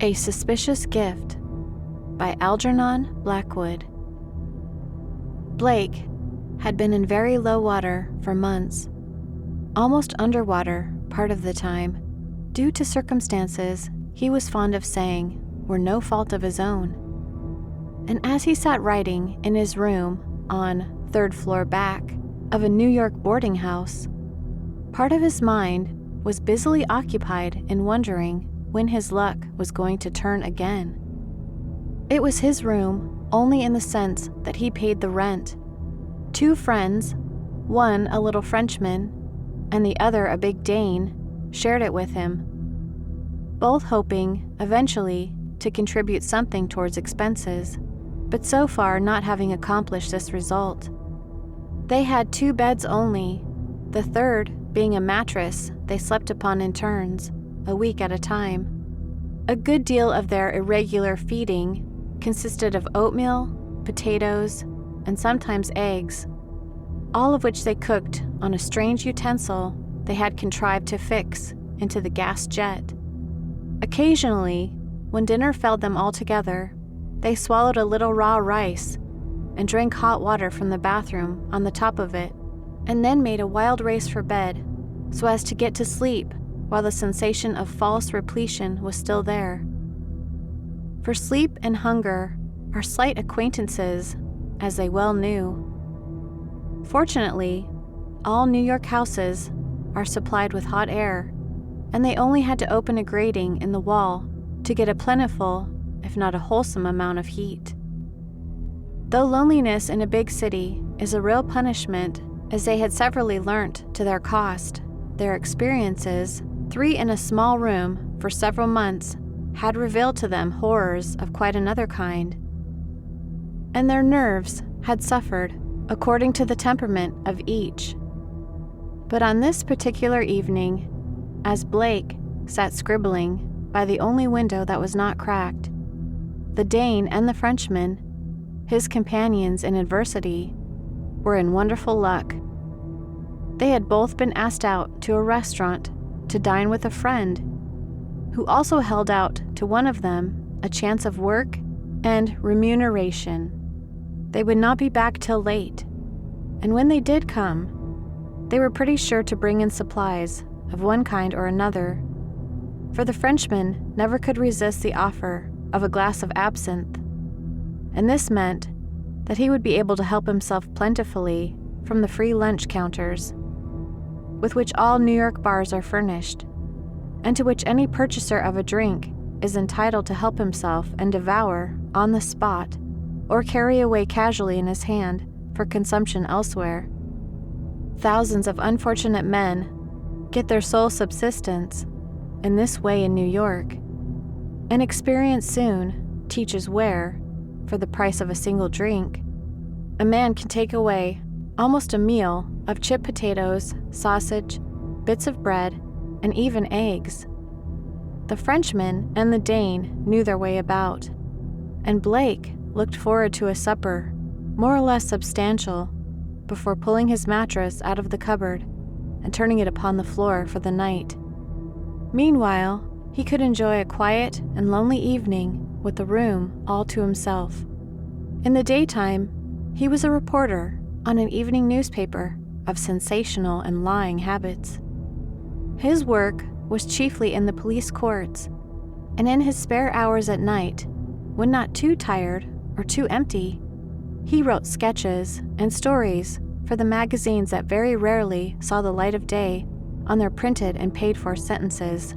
A Suspicious Gift by Algernon Blackwood. Blake had been in very low water for months, almost underwater part of the time, due to circumstances he was fond of saying were no fault of his own. And as he sat writing in his room on third floor back of a New York boarding house, part of his mind was busily occupied in wondering when his luck was going to turn again. It was his room only in the sense that he paid the rent. Two friends, one a little Frenchman and the other a big Dane, shared it with him, both hoping eventually to contribute something towards expenses, but so far not having accomplished this result. They had 2 beds only, the third being a mattress they slept upon in turns, a week at a time. A good deal of their irregular feeding consisted of oatmeal, potatoes, and sometimes eggs, all of which they cooked on a strange utensil they had contrived to fix into the gas jet. Occasionally, when dinner felled them all together, they swallowed a little raw rice and drank hot water from the bathroom on the top of it, and then made a wild race for bed so as to get to sleep while the sensation of false repletion was still there. For sleep and hunger are slight acquaintances, as they well knew. Fortunately, all New York houses are supplied with hot air, and they only had to open a grating in the wall to get a plentiful, if not a wholesome amount of heat. Though loneliness in a big city is a real punishment, as they had severally learnt to their cost, their experiences, 3 in a small room for several months, had revealed to them horrors of quite another kind. And their nerves had suffered according to the temperament of each. But on this particular evening, as Blake sat scribbling by the only window that was not cracked, the Dane and the Frenchman, his companions in adversity, were in wonderful luck. They had both been asked out to a restaurant to dine with a friend, who also held out to one of them a chance of work and remuneration. They would not be back till late, and when they did come, they were pretty sure to bring in supplies of one kind or another, for the Frenchman never could resist the offer of a glass of absinthe, and this meant that he would be able to help himself plentifully from the free lunch counters, with which all New York bars are furnished, and to which any purchaser of a drink is entitled to help himself and devour on the spot, or carry away casually in his hand for consumption elsewhere. Thousands of unfortunate men get their sole subsistence in this way in New York, and experience soon teaches where, for the price of a single drink, a man can take away almost a meal of chipped potatoes, sausage, bits of bread, and even eggs. The Frenchman and the Dane knew their way about, and Blake looked forward to a supper, more or less substantial, before pulling his mattress out of the cupboard and turning it upon the floor for the night. Meanwhile, he could enjoy a quiet and lonely evening with the room all to himself. In the daytime, he was a reporter on an evening newspaper of sensational and lying habits. His work was chiefly in the police courts, and in his spare hours at night, when not too tired or too empty, he wrote sketches and stories for the magazines that very rarely saw the light of day on their printed and paid-for sentences.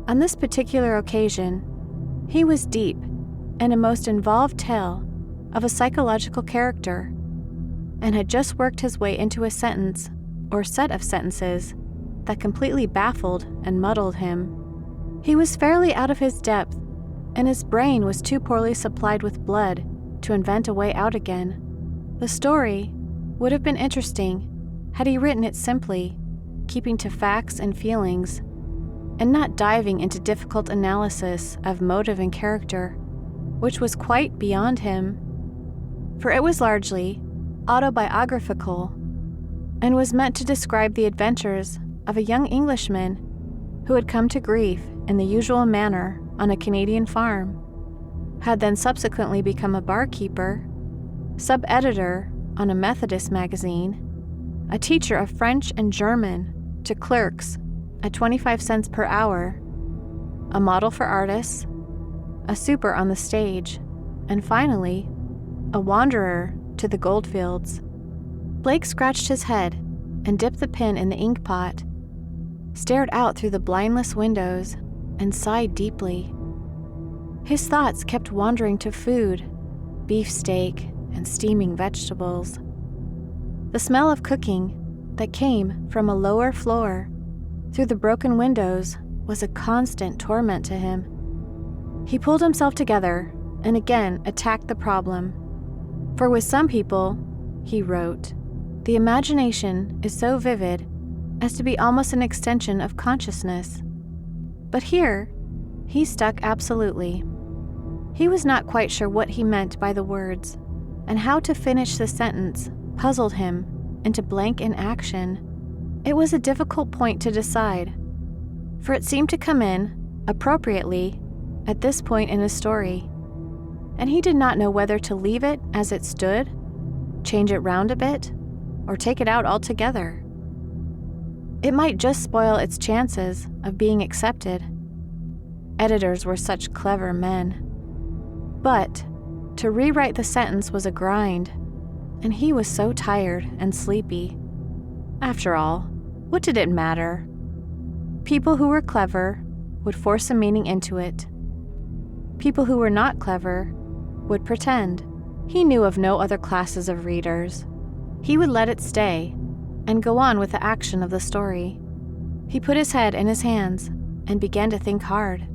On this particular occasion, he was deep in a most involved tale of a psychological character, and had just worked his way into a sentence or set of sentences that completely baffled and muddled him. He was fairly out of his depth, and his brain was too poorly supplied with blood to invent a way out again. The story would have been interesting had he written it simply, keeping to facts and feelings, and not diving into difficult analysis of motive and character, which was quite beyond him, for it was largely autobiographical, and was meant to describe the adventures of a young Englishman who had come to grief in the usual manner on a Canadian farm, had then subsequently become a barkeeper, sub-editor on a Methodist magazine, a teacher of French and German to clerks at 25 cents per hour, a model for artists, a super on the stage, and finally, a wanderer to the goldfields. Blake scratched his head and dipped the pen in the ink pot, stared out through the blindless windows, and sighed deeply. His thoughts kept wandering to food, beefsteak, and steaming vegetables. The smell of cooking that came from a lower floor through the broken windows was a constant torment to him. He pulled himself together and again attacked the problem. For with some people, he wrote, the imagination is so vivid as to be almost an extension of consciousness. But here, he stuck absolutely. He was not quite sure what he meant by the words, and how to finish the sentence puzzled him into blank inaction. It was a difficult point to decide, for it seemed to come in, appropriately, at this point in his story, and he did not know whether to leave it as it stood, change it round a bit, or take it out altogether. It might just spoil its chances of being accepted. Editors were such clever men. But to rewrite the sentence was a grind, and he was so tired and sleepy. After all, what did it matter? People who were clever would force a meaning into it. People who were not clever would pretend. He knew of no other classes of readers. He would let it stay and go on with the action of the story. He put his head in his hands and began to think hard.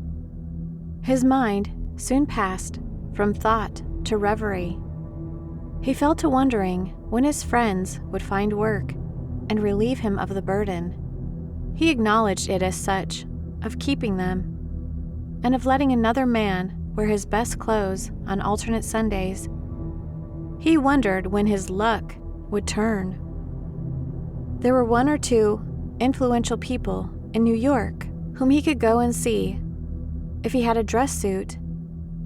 His mind soon passed from thought to reverie. He fell to wondering when his friends would find work and relieve him of the burden. He acknowledged it as such, of keeping them, and of letting another man wear his best clothes on alternate Sundays. He wondered when his luck would turn. There were one or two influential people in New York whom he could go and see if he had a dress suit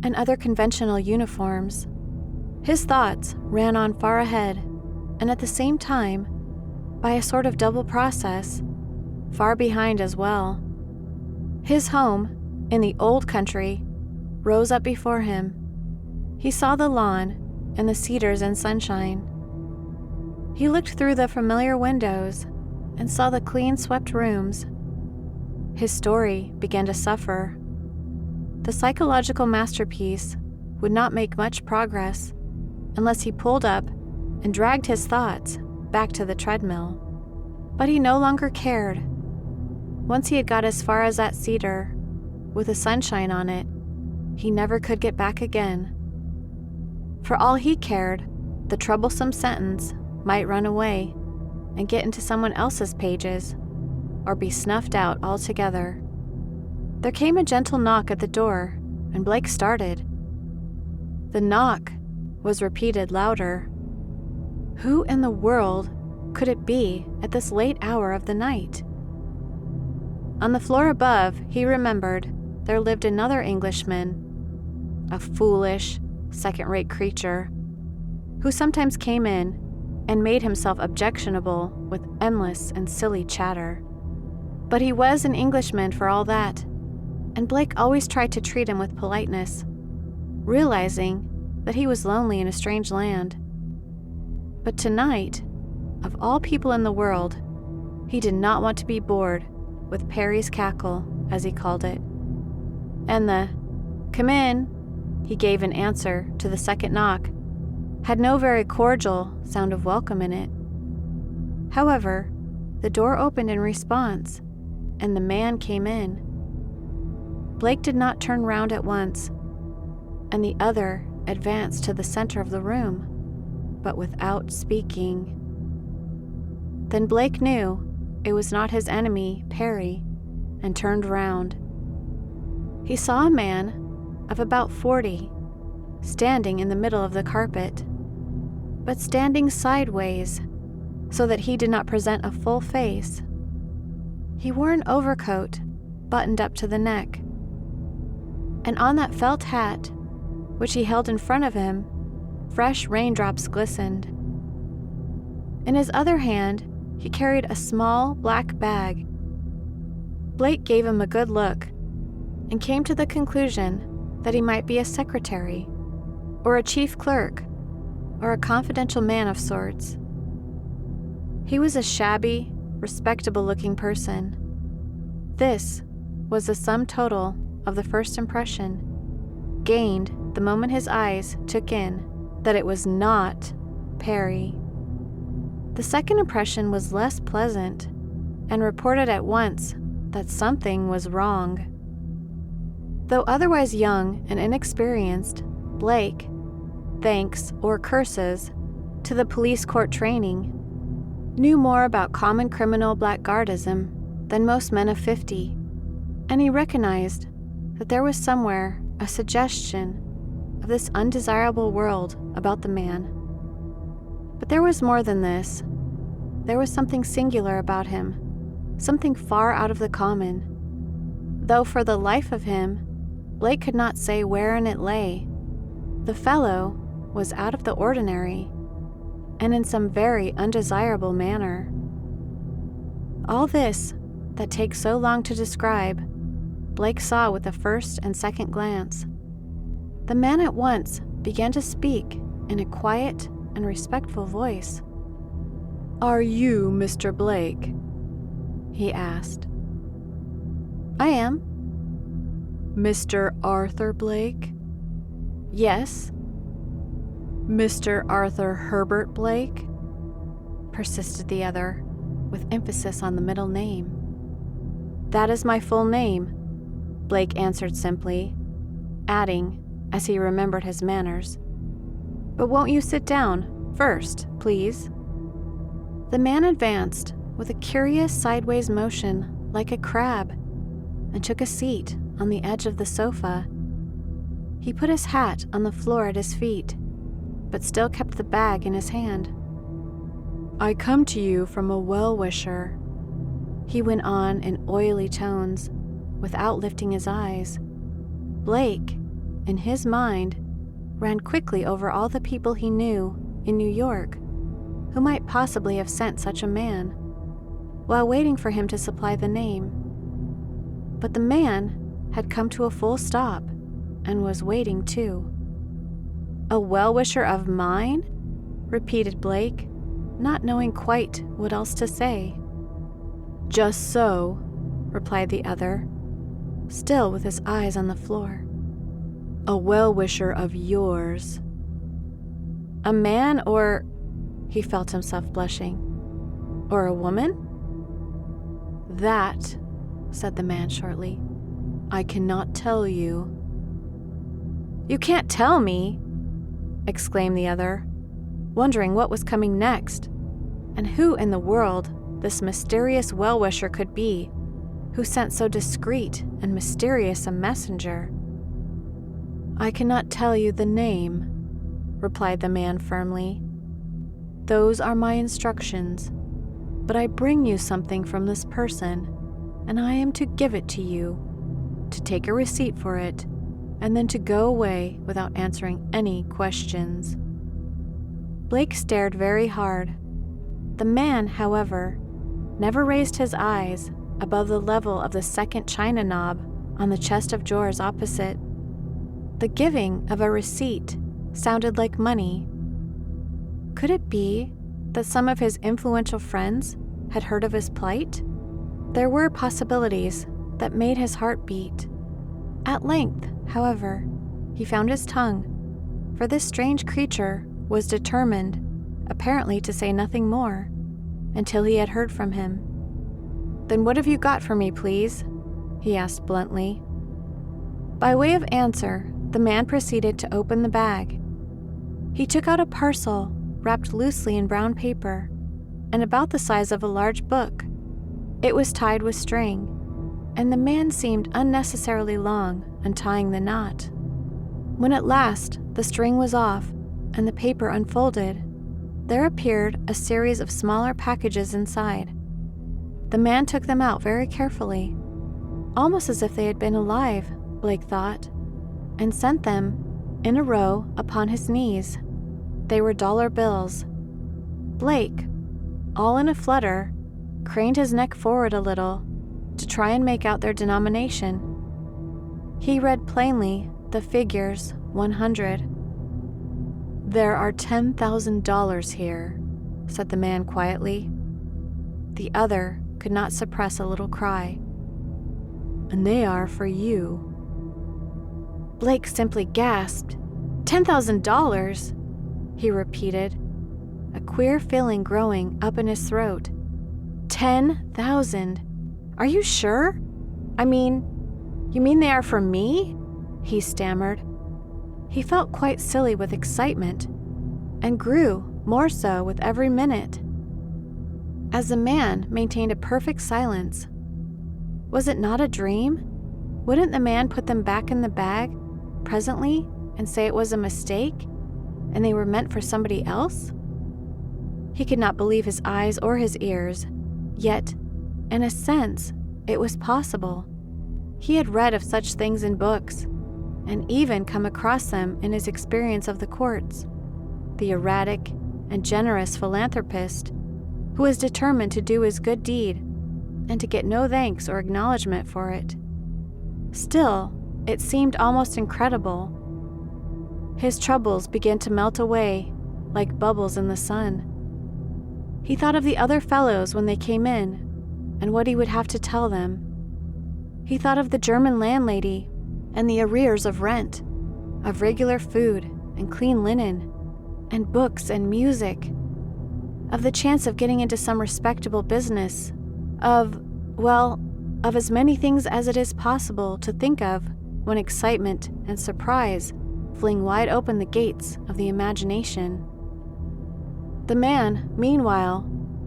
and other conventional uniforms. His thoughts ran on far ahead, and at the same time, by a sort of double process, far behind as well. His home, in the old country, rose up before him. He saw the lawn and the cedars and sunshine. He looked through the familiar windows and saw the clean-swept rooms. His story began to suffer. The psychological masterpiece would not make much progress unless he pulled up and dragged his thoughts back to the treadmill. But he no longer cared. Once he had got as far as that cedar, with the sunshine on it, he never could get back again. For all he cared, the troublesome sentence might run away and get into someone else's pages, or be snuffed out altogether. There came a gentle knock at the door, and Blake started. The knock was repeated louder. Who in the world could it be at this late hour of the night? On the floor above, he remembered, there lived another Englishman, a foolish, second-rate creature, who sometimes came in and made himself objectionable with endless and silly chatter. But he was an Englishman for all that, and Blake always tried to treat him with politeness, realizing that he was lonely in a strange land. But tonight, of all people in the world, he did not want to be bored with Perry's cackle, as he called it. And the "Come in," he gave in answer to the second knock, had no very cordial sound of welcome in it. However, the door opened in response, and the man came in. Blake did not turn round at once, and the other advanced to the center of the room, but without speaking. Then Blake knew it was not his enemy, Perry, and turned round. He saw a man of about 40, standing in the middle of the carpet, but standing sideways, so that he did not present a full face. He wore an overcoat, buttoned up to the neck. And on that felt hat, which he held in front of him, fresh raindrops glistened. In his other hand, he carried a small black bag. Blake gave him a good look and came to the conclusion that he might be a secretary, or a chief clerk, or a confidential man of sorts. He was a shabby, respectable-looking person. This was the sum total of the first impression, gained the moment his eyes took in that it was not Perry. The second impression was less pleasant, and reported at once that something was wrong. Though otherwise young and inexperienced, Blake, thanks or curses to the police court training, knew more about common criminal blackguardism than most men of 50, and he recognized that there was somewhere a suggestion of this undesirable world about the man. But there was more than this. There was something singular about him, something far out of the common, though for the life of him, Blake could not say wherein it lay. The fellow was out of the ordinary, and in some very undesirable manner. All this that takes so long to describe, Blake saw with the first and second glance. The man at once began to speak in a quiet and respectful voice. "Are you Mr. Blake?" he asked. "I am." "Mr. Arthur Blake?" "Yes." "Mr. Arthur Herbert Blake?" persisted the other, with emphasis on the middle name. "That is my full name," Blake answered simply, adding, as he remembered his manners, "But won't you sit down first, please?" The man advanced with a curious sideways motion like a crab and took a seat on the edge of the sofa. He put his hat on the floor at his feet, but still kept the bag in his hand. "I come to you from a well-wisher," he went on in oily tones, without lifting his eyes. Blake, in his mind, ran quickly over all the people he knew in New York who might possibly have sent such a man, while waiting for him to supply the name. But the man had come to a full stop and was waiting too. "A well-wisher of mine?" repeated Blake, not knowing quite what else to say. "Just so," replied the other, still with his eyes on the floor. "A well-wisher of yours." "A man or—" he felt himself blushing. "Or a woman?" "That," said the man shortly, "I cannot tell you." "You can't tell me!" exclaimed the other, wondering what was coming next, and who in the world this mysterious well-wisher could be, who sent so discreet and mysterious a messenger. "I cannot tell you the name," replied the man firmly. "Those are my instructions, but I bring you something from this person, and I am to give it to you, to take a receipt for it, and then to go away without answering any questions." Blake stared very hard. The man, however, never raised his eyes above the level of the second china knob on the chest of drawers opposite. The giving of a receipt sounded like money. Could it be that some of his influential friends had heard of his plight? There were possibilities that made his heart beat. At length, however, he found his tongue, for this strange creature was determined, apparently, to say nothing more until he had heard from him. "Then what have you got for me, please?" he asked bluntly. By way of answer, the man proceeded to open the bag. He took out a parcel wrapped loosely in brown paper and about the size of a large book. It was tied with string, and the man seemed unnecessarily long untying the knot. When at last the string was off and the paper unfolded, there appeared a series of smaller packages inside. The man took them out very carefully. almost as if they had been alive, Blake thought, and sent them in a row upon his knees. They were dollar bills. Blake, all in a flutter, craned his neck forward a little to try and make out their denomination. He read plainly the figures 100. "There are $10,000 here," said the man quietly. The other could not suppress a little cry. "And they are for you." Blake simply gasped. $10,000? He repeated, a queer feeling growing up in his throat. 10,000? Are you sure? You mean they are for me? He stammered. He felt quite silly with excitement, and grew more so with every minute. As the man maintained a perfect silence. Was it not a dream? Wouldn't the man put them back in the bag presently and say it was a mistake, and they were meant for somebody else? He could not believe his eyes or his ears, yet, in a sense, it was possible. He had read of such things in books, and even come across them in his experience of the courts. The erratic and generous philanthropist who was determined to do his good deed and to get no thanks or acknowledgement for it. Still, it seemed almost incredible. His troubles began to melt away like bubbles in the sun. He thought of the other fellows when they came in, and what he would have to tell them. He thought of the German landlady and the arrears of rent, of regular food and clean linen, and books and music, of the chance of getting into some respectable business, of as many things as it is possible to think of when excitement and surprise fling wide open the gates of the imagination. The man, meanwhile,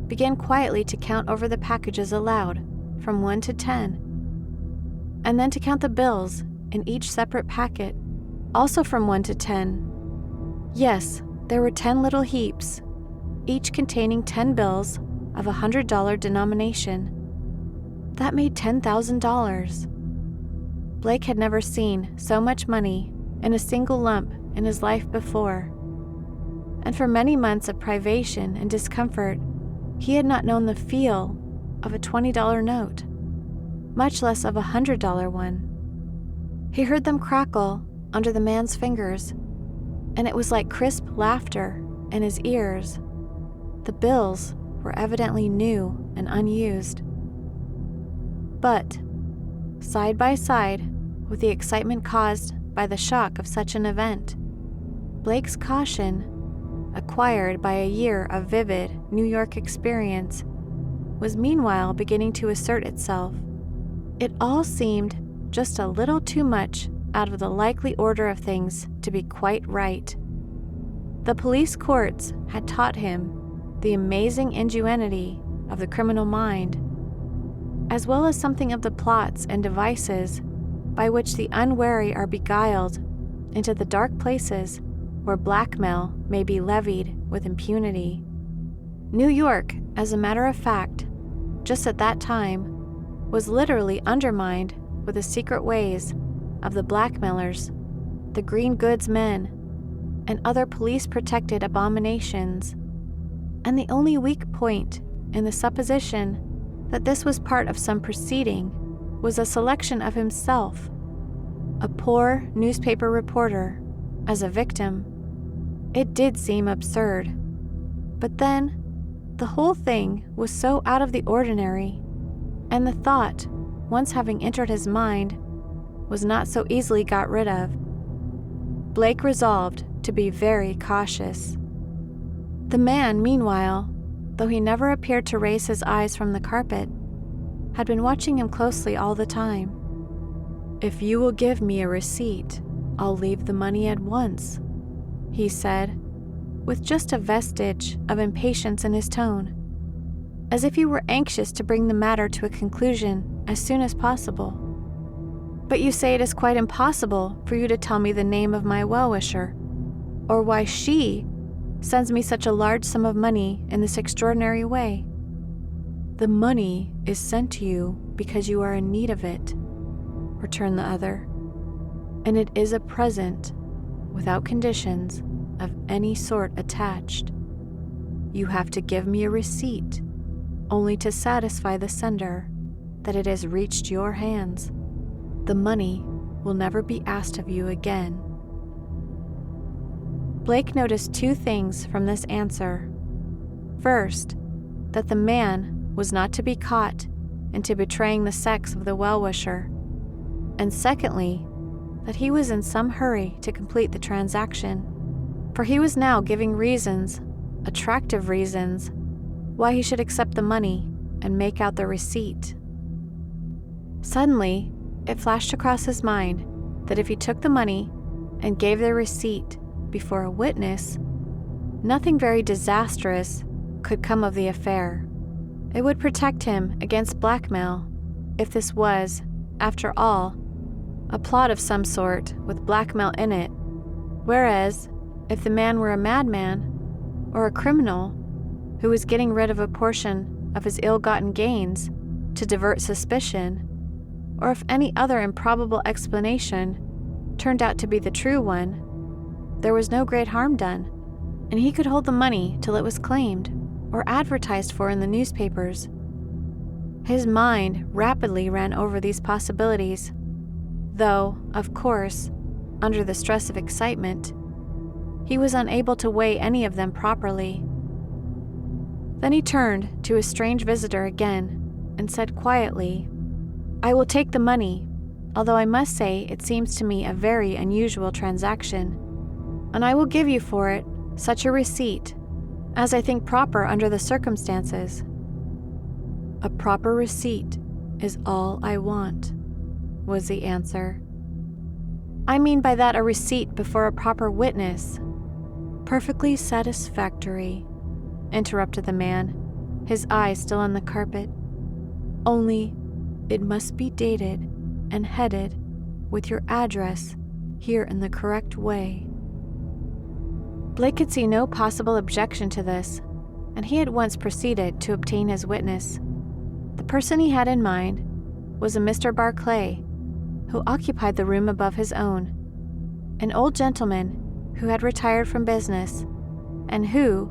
began quietly to count over the packages aloud, from 1 to 10, and then to count the bills in each separate packet, also from 1 to 10. Yes, there were 10 little heaps, each containing 10 bills of $100 denomination. That made $10,000. Blake had never seen so much money in a single lump in his life before, and for many months of privation and discomfort, he had not known the feel of a $20 note, much less of a $100 one. He heard them crackle under the man's fingers, and it was like crisp laughter in his ears. The bills were evidently new and unused. But, side by side with the excitement caused by the shock of such an event, Blake's caution, acquired by a year of vivid New York experience, was meanwhile beginning to assert itself. It all seemed just a little too much out of the likely order of things to be quite right. The police courts had taught him the amazing ingenuity of the criminal mind, as well as something of the plots and devices by which the unwary are beguiled into the dark places where blackmail may be levied with impunity. New York, as a matter of fact, just at that time, was literally undermined with the secret ways of the blackmailers, the green goods men, and other police-protected abominations, and the only weak point in the supposition that this was part of some proceeding was a selection of himself, a poor newspaper reporter, as a victim. It did seem absurd, but then the whole thing was so out of the ordinary, and the thought, once having entered his mind, was not so easily got rid of. Blake resolved to be very cautious. The man, meanwhile, though he never appeared to raise his eyes from the carpet, had been watching him closely all the time. "If you will give me a receipt, I'll leave the money at once," he said, with just a vestige of impatience in his tone, as if he were anxious to bring the matter to a conclusion as soon as possible. "But you say it is quite impossible for you to tell me the name of my well-wisher, or why she sends me such a large sum of money in this extraordinary way." "The money is sent to you because you are in need of it," returned the other. And it is a present, without conditions of any sort attached. You have to give me a receipt, only to satisfy the sender that it has reached your hands. The money will never be asked of you again. Blake noticed two things from this answer. First, that the man was not to be caught into betraying the sex of the well-wisher, and secondly, that he was in some hurry to complete the transaction, for he was now giving reasons, attractive reasons, why he should accept the money and make out the receipt. Suddenly, it flashed across his mind that if he took the money and gave the receipt before a witness, nothing very disastrous could come of the affair. It would protect him against blackmail if this was, after all, a plot of some sort with blackmail in it, whereas if the man were a madman or a criminal who was getting rid of a portion of his ill-gotten gains to divert suspicion, or if any other improbable explanation turned out to be the true one, there was no great harm done, and he could hold the money till it was claimed or advertised for in the newspapers. His mind rapidly ran over these possibilities, though, of course, under the stress of excitement, he was unable to weigh any of them properly. Then he turned to his strange visitor again and said quietly, "I will take the money, although I must say it seems to me a very unusual transaction, and I will give you for it such a receipt as I think proper under the circumstances." "A proper receipt is all I want," was the answer. "I mean by that a receipt before a proper witness." "Perfectly satisfactory," interrupted the man, his eyes still on the carpet. "Only it must be dated and headed with your address here in the correct way." Blake could see no possible objection to this, and he at once proceeded to obtain his witness. The person he had in mind was a Mr. Barclay, who occupied the room above his own, an old gentleman who had retired from business, and who,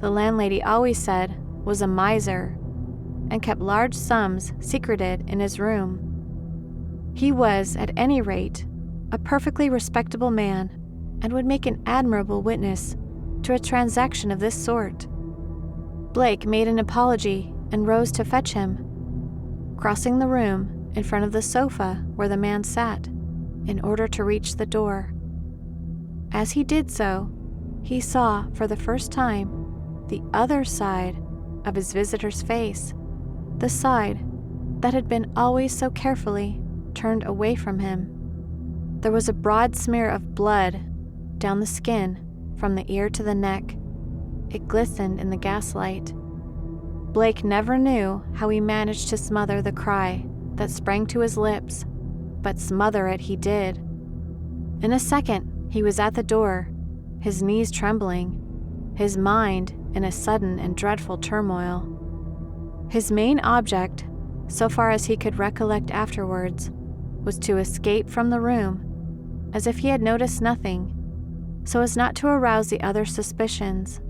the landlady always said, was a miser, and kept large sums secreted in his room. He was, at any rate, a perfectly respectable man, and would make an admirable witness to a transaction of this sort. Blake made an apology and rose to fetch him, crossing the room in front of the sofa where the man sat, in order to reach the door. As he did so, he saw for the first time the other side of his visitor's face, the side that had been always so carefully turned away from him. There was a broad smear of blood down the skin from the ear to the neck. It glistened in the gaslight. Blake never knew how he managed to smother the cry that sprang to his lips, but smother it he did. In a second, he was at the door, his knees trembling, his mind in a sudden and dreadful turmoil. His main object, so far as he could recollect afterwards, was to escape from the room, as if he had noticed nothing, so as not to arouse the other's suspicions.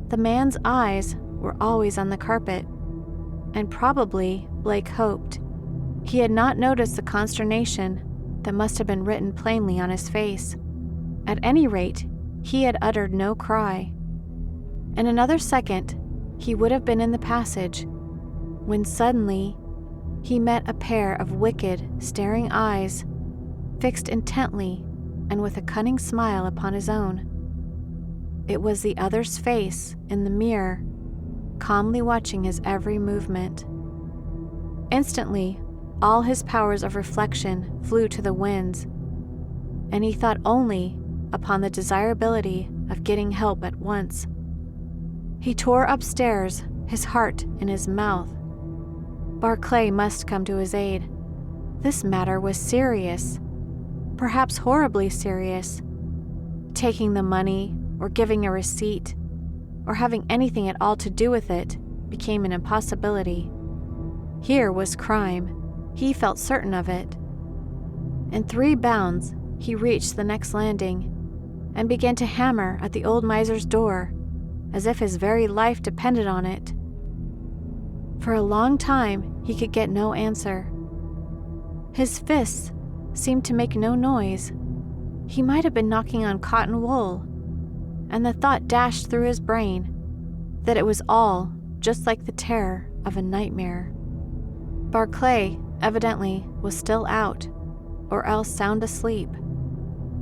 The man's eyes were always on the carpet, and probably, Blake hoped, he had not noticed the consternation that must have been written plainly on his face. At any rate, he had uttered no cry. In another second, he would have been in the passage, when suddenly he met a pair of wicked, staring eyes, fixed intently and with a cunning smile upon his own. It was the other's face in the mirror, calmly watching his every movement. Instantly, all his powers of reflection flew to the winds, and he thought only upon the desirability of getting help at once. He tore upstairs, his heart in his mouth. Barclay must come to his aid. This matter was serious, perhaps horribly serious. Taking the money, or giving a receipt, or having anything at all to do with it, became an impossibility. Here was crime. He felt certain of it, In 3 bounds, he reached the next landing and began to hammer at the old miser's door as if his very life depended on it. For a long time, he could get no answer. His fists seemed to make no noise. He might have been knocking on cotton wool, and the thought dashed through his brain that it was all just like the terror of a nightmare. Barclay, evidently, was still out, or else sound asleep,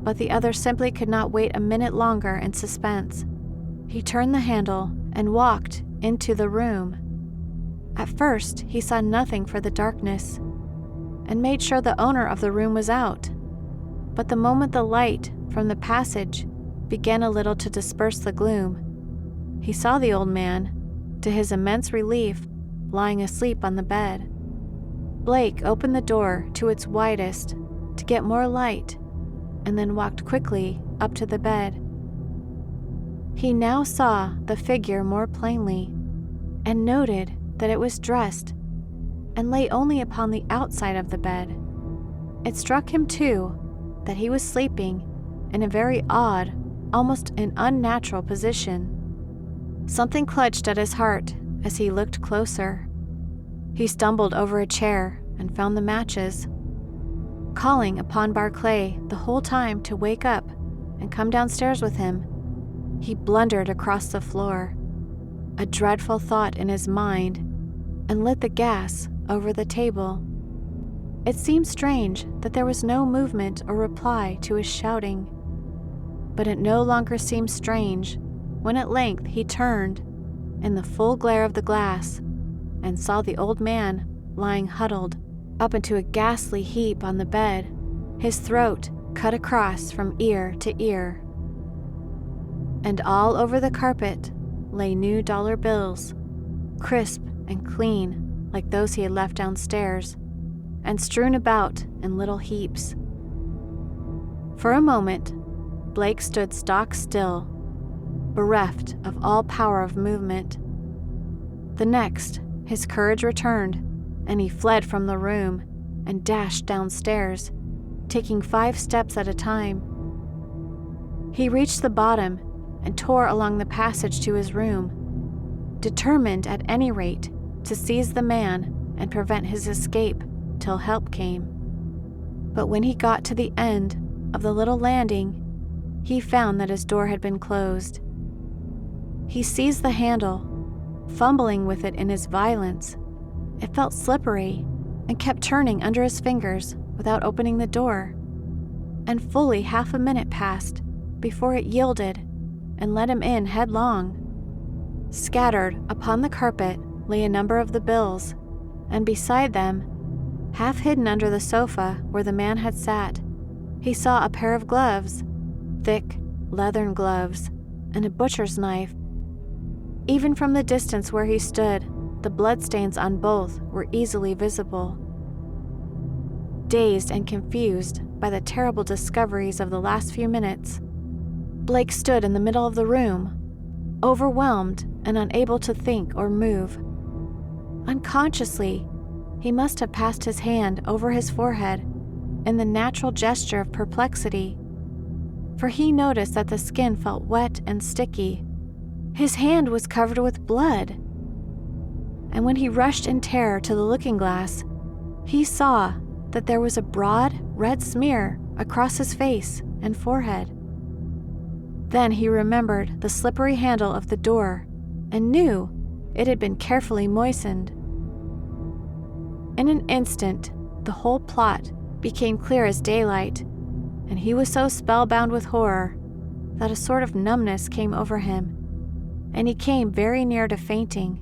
but the other simply could not wait a minute longer in suspense. He turned the handle and walked into the room. At first, he saw nothing for the darkness and made sure the owner of the room was out. But the moment the light from the passage began a little to disperse the gloom, he saw the old man, to his immense relief, lying asleep on the bed. Blake opened the door to its widest to get more light and then walked quickly up to the bed. He now saw the figure more plainly and noted that it was dressed and lay only upon the outside of the bed. It struck him, too, that he was sleeping in a very odd, almost an unnatural position. Something clutched at his heart as he looked closer. He stumbled over a chair and found the matches. Calling upon Barclay the whole time to wake up and come downstairs with him, he blundered across the floor, a dreadful thought in his mind, and lit the gas over the table. It seemed strange that there was no movement or reply to his shouting, but it no longer seemed strange when at length he turned in the full glare of the glass and saw the old man lying huddled up into a ghastly heap on the bed, his throat cut across from ear to ear. And all over the carpet lay new dollar bills, crisp and clean like those he had left downstairs, and strewn about in little heaps. For a moment, Blake stood stock still, bereft of all power of movement. The next, his courage returned, and he fled from the room and dashed downstairs, taking 5 steps at a time. He reached the bottom and tore along the passage to his room, determined at any rate to seize the man and prevent his escape till help came. But when he got to the end of the little landing, he found that his door had been closed. He seized the handle, fumbling with it in his violence. It felt slippery and kept turning under his fingers without opening the door, and fully half a minute passed before it yielded and let him in headlong. Scattered upon the carpet lay a number of the bills, and beside them, half hidden under the sofa where the man had sat, he saw a pair of gloves, thick leathern gloves, and a butcher's knife. Even from the distance where he stood, the bloodstains on both were easily visible. Dazed and confused by the terrible discoveries of the last few minutes, Blake stood in the middle of the room, overwhelmed and unable to think or move. Unconsciously, he must have passed his hand over his forehead in the natural gesture of perplexity, for he noticed that the skin felt wet and sticky. His hand was covered with blood. And when he rushed in terror to the looking-glass, he saw that there was a broad red smear across his face and forehead. Then he remembered the slippery handle of the door and knew it had been carefully moistened. In an instant, the whole plot became clear as daylight, and he was so spellbound with horror that a sort of numbness came over him, and he came very near to fainting.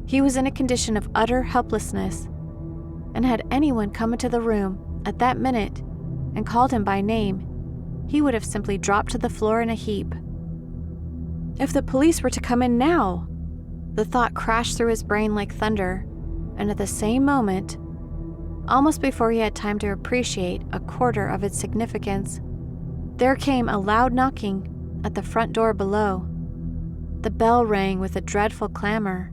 He was in a condition of utter helplessness, and had anyone come into the room at that minute and called him by name, he would have simply dropped to the floor in a heap. If the police were to come in now! The thought crashed through his brain like thunder, and at the same moment, almost before he had time to appreciate a quarter of its significance, there came a loud knocking at the front door below. The bell rang with a dreadful clamor.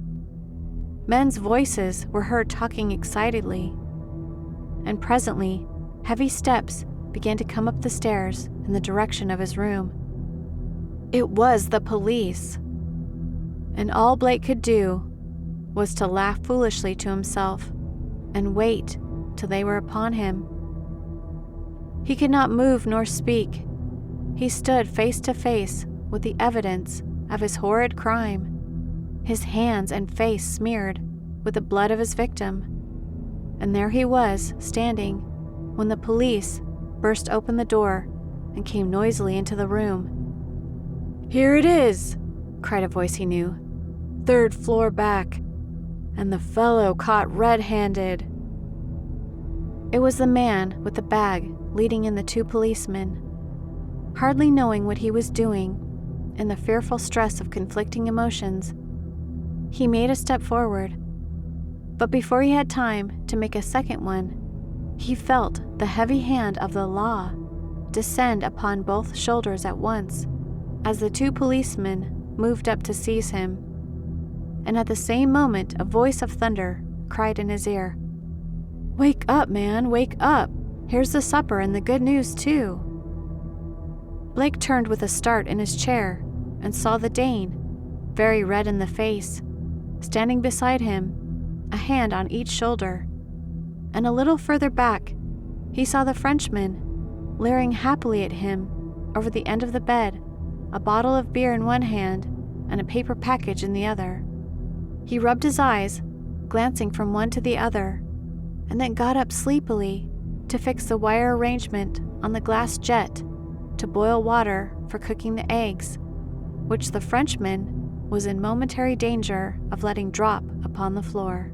Men's voices were heard talking excitedly, and presently Heavy steps began to come up the stairs in the direction of his room. It was the police. And all Blake could do was to laugh foolishly to himself and wait till they were upon him. He could not move nor speak. He stood face to face with the evidence of his horrid crime, his hands and face smeared with the blood of his victim. And there he was, standing, when the police burst open the door and came noisily into the room. "Here it is," cried a voice he knew. "Third floor back, and the fellow caught red-handed." It was the man with the bag leading in the two policemen. Hardly knowing what he was doing, in the fearful stress of conflicting emotions, he made a step forward. But before he had time to make a second one, he felt the heavy hand of the law descend upon both shoulders at once as the two policemen moved up to seize him. And at the same moment a voice of thunder cried in his ear, "Wake up, man, wake up! Here's the supper and the good news, too." Blake turned with a start in his chair and saw the Dane, very red in the face, standing beside him, a hand on each shoulder. And a little further back, he saw the Frenchman, leering happily at him over the end of the bed, a bottle of beer in one hand and a paper package in the other. He rubbed his eyes, glancing from one to the other, and then got up sleepily to fix the wire arrangement on the glass jet to boil water for cooking the eggs, which the Frenchman was in momentary danger of letting drop upon the floor.